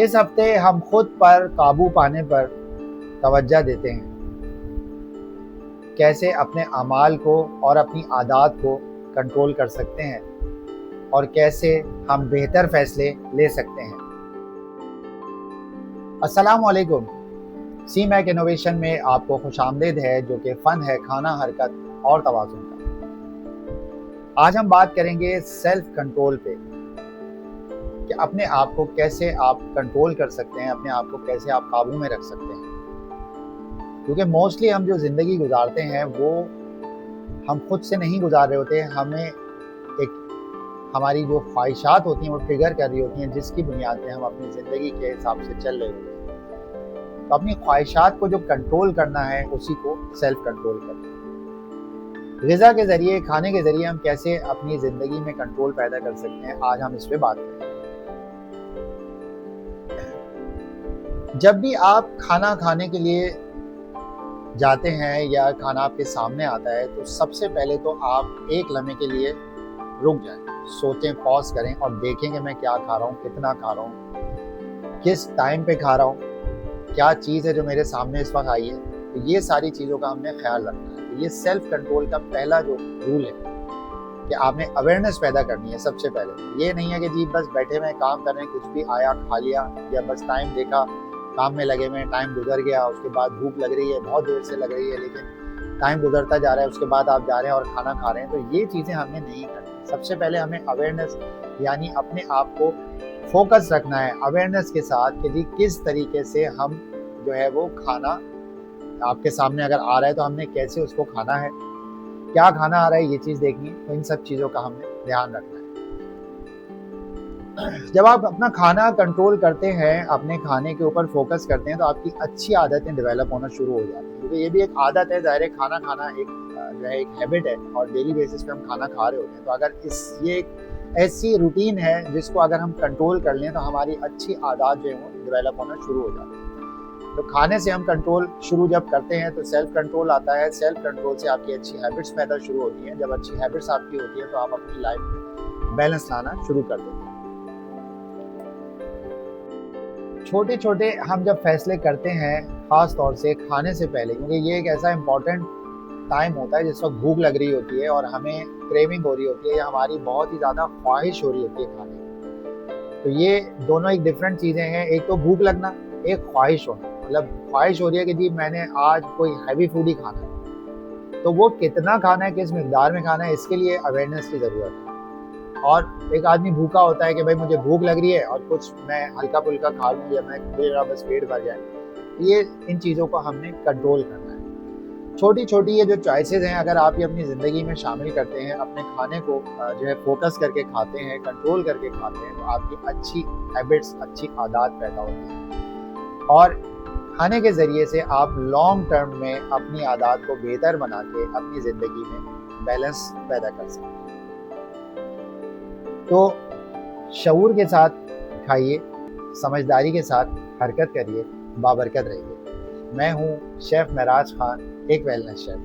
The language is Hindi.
इस हफ्ते हम खुद पर काबू पाने पर तवज्जो देते हैं। कैसे अपने अमाल को और अपनी आदत को कंट्रोल कर सकते हैं और कैसे हम बेहतर फैसले ले सकते हैं। अस्सलाम वालेकुम। सी मैक इनोवेशन में आपको खुशामदीद है, जो कि फ़न है खाना, हरकत और तवाज़ुन का। आज हम बात करेंगे सेल्फ कंट्रोल पे कि अपने आप को कैसे आप कंट्रोल कर सकते हैं, अपने आप को कैसे आप काबू में रख सकते हैं। क्योंकि मोस्टली हम जो ज़िंदगी गुजारते हैं वो हम खुद से नहीं गुजार रहे होते, हमें एक हमारी जो ख्वाहिशात होती हैं वो ट्रिगर कर रही होती हैं, जिसकी बुनियाद पे हम अपनी ज़िंदगी के हिसाब से चल रहे होते हैं। तो अपनी ख्वाहिशात को जो कंट्रोल करना है उसी को सेल्फ कंट्रोल करना है। ग़िज़ा के ज़रिए, खाने के ज़रिए हम कैसे अपनी ज़िंदगी में कंट्रोल पैदा कर सकते हैं, आज हम इस पे बात करेंगे। जब भी आप खाना खाने के लिए जाते हैं या खाना आपके सामने आता है, तो सबसे पहले तो आप एक लम्हे के लिए रुक जाएं, सोचें, पॉज करें और देखें कि मैं क्या खा रहा हूँ, कितना खा रहा हूँ, किस टाइम पे खा रहा हूँ, क्या चीज़ है जो मेरे सामने इस वक्त आई है। तो ये सारी चीज़ों का हमने ख्याल रखना है। तो ये सेल्फ कंट्रोल का पहला जो रूल है कि आपने अवेयरनेस पैदा करनी है। सबसे पहले ये नहीं है कि जी बस बैठे हुए काम कर रहे हैं, कुछ भी आया खा लिया, या बस टाइम देखा, काम में लगे हुए, टाइम गुजर गया, उसके बाद भूख लग रही है, बहुत देर से लग रही है, लेकिन टाइम गुजरता जा रहा है, उसके बाद आप जा रहे हैं और खाना खा रहे हैं। तो ये चीज़ें हमें नहीं करनी। सबसे पहले हमें अवेयरनेस यानी अपने आप को फोकस रखना है अवेयरनेस के साथ कि जी किस तरीके से हम जो है वो खाना आपके सामने अगर आ रहा है तो हमने कैसे उसको खाना है, क्या खाना आ रहा है, ये चीज़ देखनी है। तो इन सब चीज़ों का हमने ध्यान रखना है। जब आप अपना खाना कंट्रोल करते हैं, अपने खाने के ऊपर फोकस करते हैं, तो आपकी अच्छी आदतें डेवलप होना शुरू हो जाती हैं। क्योंकि ये भी एक आदत है, ज़ाहिर है, खाना खाना एक जो है एक हैबिट है और डेली बेसिस पे हम खाना खा रहे होते हैं। तो अगर ये एक ऐसी रूटीन है जिसको अगर हम कंट्रोल कर लें तो हमारी अच्छी आदत जो है वो डेवलप होना शुरू हो जाती है। तो खाने से हम कंट्रोल शुरू जब करते हैं तो सेल्फ कंट्रोल आता है। सेल्फ कंट्रोल से आपकी अच्छी हैबिट्स पैदा शुरू होती हैं। जब अच्छी हैबिट्स आपकी होती है तो आप अपनी लाइफ में बैलेंस लाना शुरू कर देते हैं। छोटे छोटे हम जब फैसले करते हैं, ख़ास तौर से खाने से पहले, क्योंकि ये एक ऐसा इम्पॉर्टेंट टाइम होता है जिस वक्त भूख लग रही होती है और हमें क्रेविंग हो रही होती है या हमारी बहुत ही ज़्यादा ख्वाहिश हो रही होती है खाने की। तो ये दोनों एक डिफरेंट चीज़ें हैं। एक तो भूख लगना, एक ख्वाहिश होना। मतलब ख्वाहिश हो रही है कि जी मैंने आज कोई हैवी फूड ही खाना है, तो वो कितना खाना है, किस मिकदार में खाना है, इसके लिए अवेयरनेस की ज़रूरत है। और एक आदमी भूखा होता है कि भाई मुझे भूख लग रही है और कुछ मैं हल्का फुल्का खा लूँ या मेरा बस पेट भर जाए। ये इन चीज़ों को हमने कंट्रोल करना है। छोटी छोटी ये जो चॉइसेस हैं, अगर आप ये अपनी ज़िंदगी में शामिल करते हैं, अपने खाने को जो है फोकस करके खाते हैं, कंट्रोल करके खाते हैं, तो आपकी अच्छी हैबिट्स, अच्छी आदत पैदा होती है और खाने के ज़रिए से आप लॉन्ग टर्म में अपनी आदत को बेहतर बना के अपनी ज़िंदगी में बैलेंस पैदा कर सकते हैं। तो शऊर के साथ खाइए, समझदारी के साथ हरकत करिए, बाबरकत रहिए। मैं हूँ शेफ़ महराज खान, एक वेलनेस शेफ़।